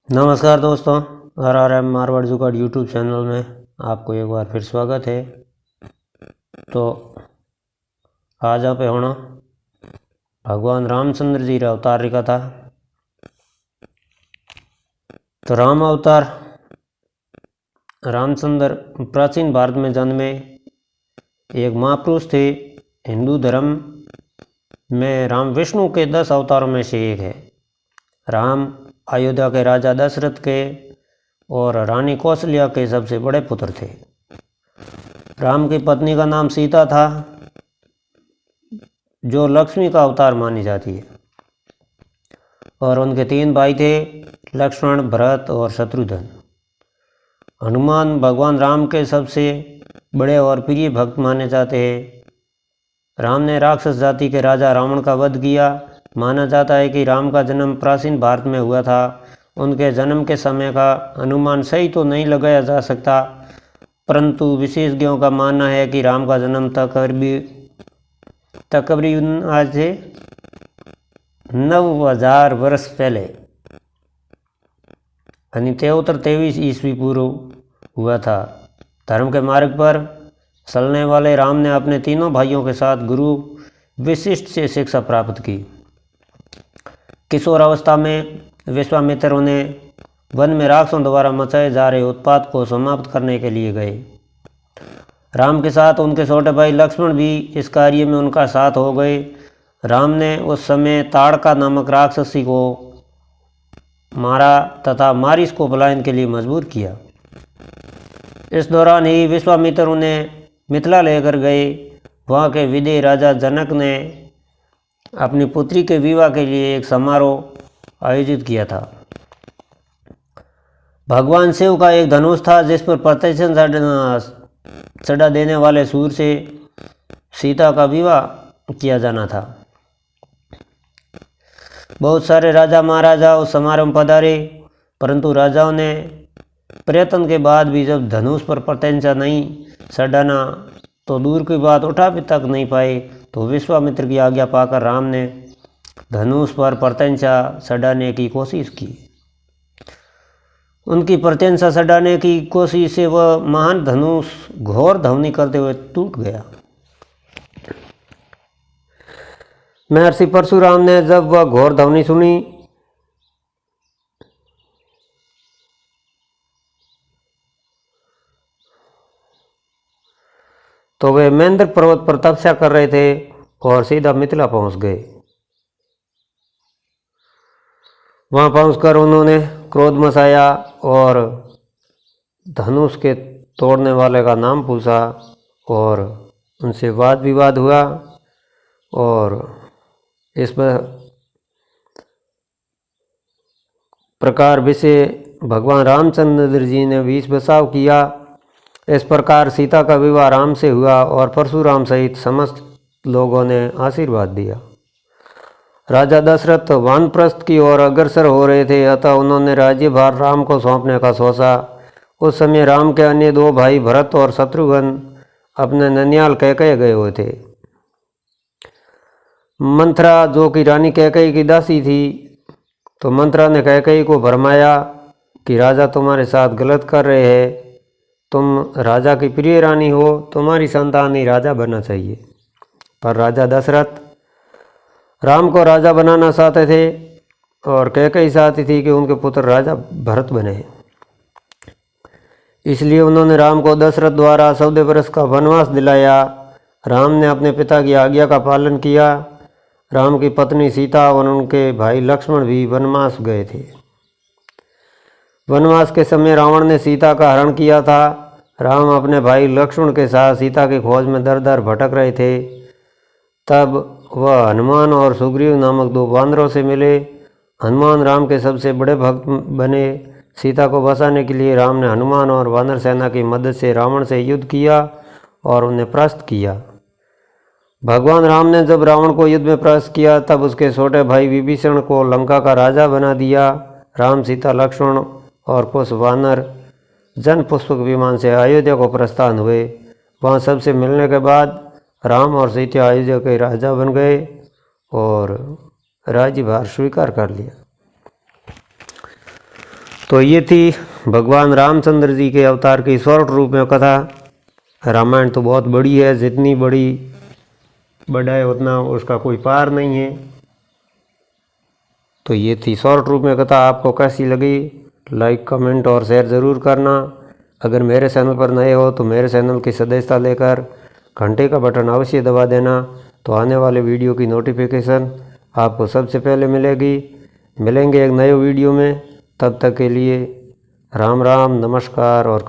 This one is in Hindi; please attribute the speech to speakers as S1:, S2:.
S1: नमस्कार दोस्तों, RRM मारवाड़ जुगाड़ यूट्यूब चैनल में आपको एक बार फिर स्वागत है। तो आज आप होना भगवान रामचंद्र जी रा अवतार री कथा। तो राम अवतार रामचंद्र प्राचीन भारत में जन्मे एक महापुरुष थे। हिंदू धर्म में राम विष्णु के 10 अवतारों में से एक है। राम अयोध्या के राजा दशरथ के और रानी कौशल्या के सबसे बड़े पुत्र थे। राम की पत्नी का नाम सीता था, जो लक्ष्मी का अवतार मानी जाती है। और उनके 3 भाई थे, लक्ष्मण, भरत और शत्रुघ्न। हनुमान भगवान राम के सबसे बड़े और प्रिय भक्त माने जाते हैं। राम ने राक्षस जाति के राजा रावण का वध किया। माना जाता है कि राम का जन्म प्राचीन भारत में हुआ था। उनके जन्म के समय का अनुमान सही तो नहीं लगाया जा सकता, परंतु विशेषज्ञों का मानना है कि राम का जन्म तकरीबन आज से 9000 वर्ष पहले यानी 7323 ईस्वी पूर्व हुआ था। धर्म के मार्ग पर चलने वाले राम ने अपने तीनों भाइयों के साथ गुरु वशिष्ठ से शिक्षा प्राप्त की। किशोर अवस्था में विश्वामित्र उन्हें वन में राक्षसों द्वारा मचाए जा रहे उत्पात को समाप्त करने के लिए गए। राम के साथ उनके छोटे भाई लक्ष्मण भी इस कार्य में उनका साथ हो गए। राम ने उस समय ताड़का नामक राक्षसी को मारा तथा मारीस को पलायन के लिए मजबूर किया। इस दौरान ही विश्वामित्र उन्हें मिथिला लेकर गए। वहाँ के विदेही राजा जनक ने अपनी पुत्री के विवाह के लिए एक समारोह आयोजित किया था। भगवान शिव का एक धनुष था, जिस पर प्रत्यक्ष चढ़ा देने वाले सूर से सीता का विवाह किया जाना था। बहुत सारे राजा महाराजा उस समारोह में पधारे, परंतु राजाओं ने प्रयत्न के बाद भी जब धनुष पर प्रत्यंचा नहीं चढ़ाना तो दूर की बात उठा भी तक नहीं पाए। तो विश्वामित्र की आज्ञा पाकर राम ने धनुष पर प्रत्यंचा चढ़ाने की कोशिश की। उनकी प्रत्यंचा चढ़ाने की कोशिश से वह महान धनुष घोर ध्वनि करते हुए टूट गया। महर्षि परशुराम ने जब वह घोर ध्वनि सुनी तो वे मेंद्र पर्वत पर तपस्या कर रहे थे और सीधा मिथिला पहुंच गए। वहां पहुंचकर उन्होंने क्रोध मचाया और धनुष के तोड़ने वाले का नाम पूछा और उनसे वाद विवाद हुआ। और इस प्रकार विषय भगवान रामचंद्र जी ने बीच बचाव किया। इस प्रकार सीता का विवाह राम से हुआ और परशुराम सहित समस्त लोगों ने आशीर्वाद दिया। राजा दशरथ वानप्रस्थ की ओर अग्रसर हो रहे थे, अतः उन्होंने राज्यभार राम को सौंपने का सोचा। उस समय राम के अन्य 2 भाई भरत और शत्रुघ्न अपने ननियाल कैकेयी गए हुए थे। मंथरा, जो कि रानी कैकेयी की दासी थी, तो मंथरा ने कैकेयी को भरमाया कि राजा तुम्हारे साथ गलत कर रहे हैं। तुम राजा की प्रिय रानी हो, तुम्हारी संतान ही राजा बनना चाहिए। पर राजा दशरथ राम को राजा बनाना चाहते थे और कैकेयी चाहती थी कि उनके पुत्र राजा भरत बने। इसलिए उन्होंने राम को दशरथ द्वारा 14 वर्ष का वनवास दिलाया। राम ने अपने पिता की आज्ञा का पालन किया। राम की पत्नी सीता और उनके भाई लक्ष्मण भी वनवास गए थे। वनवास के समय रावण ने सीता का हरण किया था। राम अपने भाई लक्ष्मण के साथ सीता की खोज में दर दर भटक रहे थे। तब वह हनुमान और सुग्रीव नामक 2 वानरों से मिले। हनुमान राम के सबसे बड़े भक्त बने। सीता को बचाने के लिए राम ने हनुमान और वानर सेना की मदद से रावण से युद्ध किया और उन्हें परास्त किया। भगवान राम ने जब रावण को युद्ध में परास्त किया, तब उसके छोटे भाई विभीषण को लंका का राजा बना दिया। राम, सीता, लक्ष्मण और कुछ वानर जन पुष्पक विमान से अयोध्या को प्रस्थान हुए। वहाँ सबसे मिलने के बाद राम और सीता अयोध्या के राजा बन गए और राज्यभार स्वीकार कर लिया। तो ये थी भगवान रामचंद्र जी के अवतार की शॉर्ट रूप में कथा। रामायण तो बहुत बड़ी है, जितनी बड़ा है उतना उसका कोई पार नहीं है। तो ये थी शॉर्ट रूप में कथा। आपको कैसी लगी लाइक कमेंट और शेयर ज़रूर करना। अगर मेरे चैनल पर नए हो तो मेरे चैनल की सदस्यता लेकर घंटे का बटन अवश्य दबा देना, तो आने वाले वीडियो की नोटिफिकेशन आपको सबसे पहले मिलेगी। मिलेंगे एक नए वीडियो में, तब तक के लिए राम राम, नमस्कार और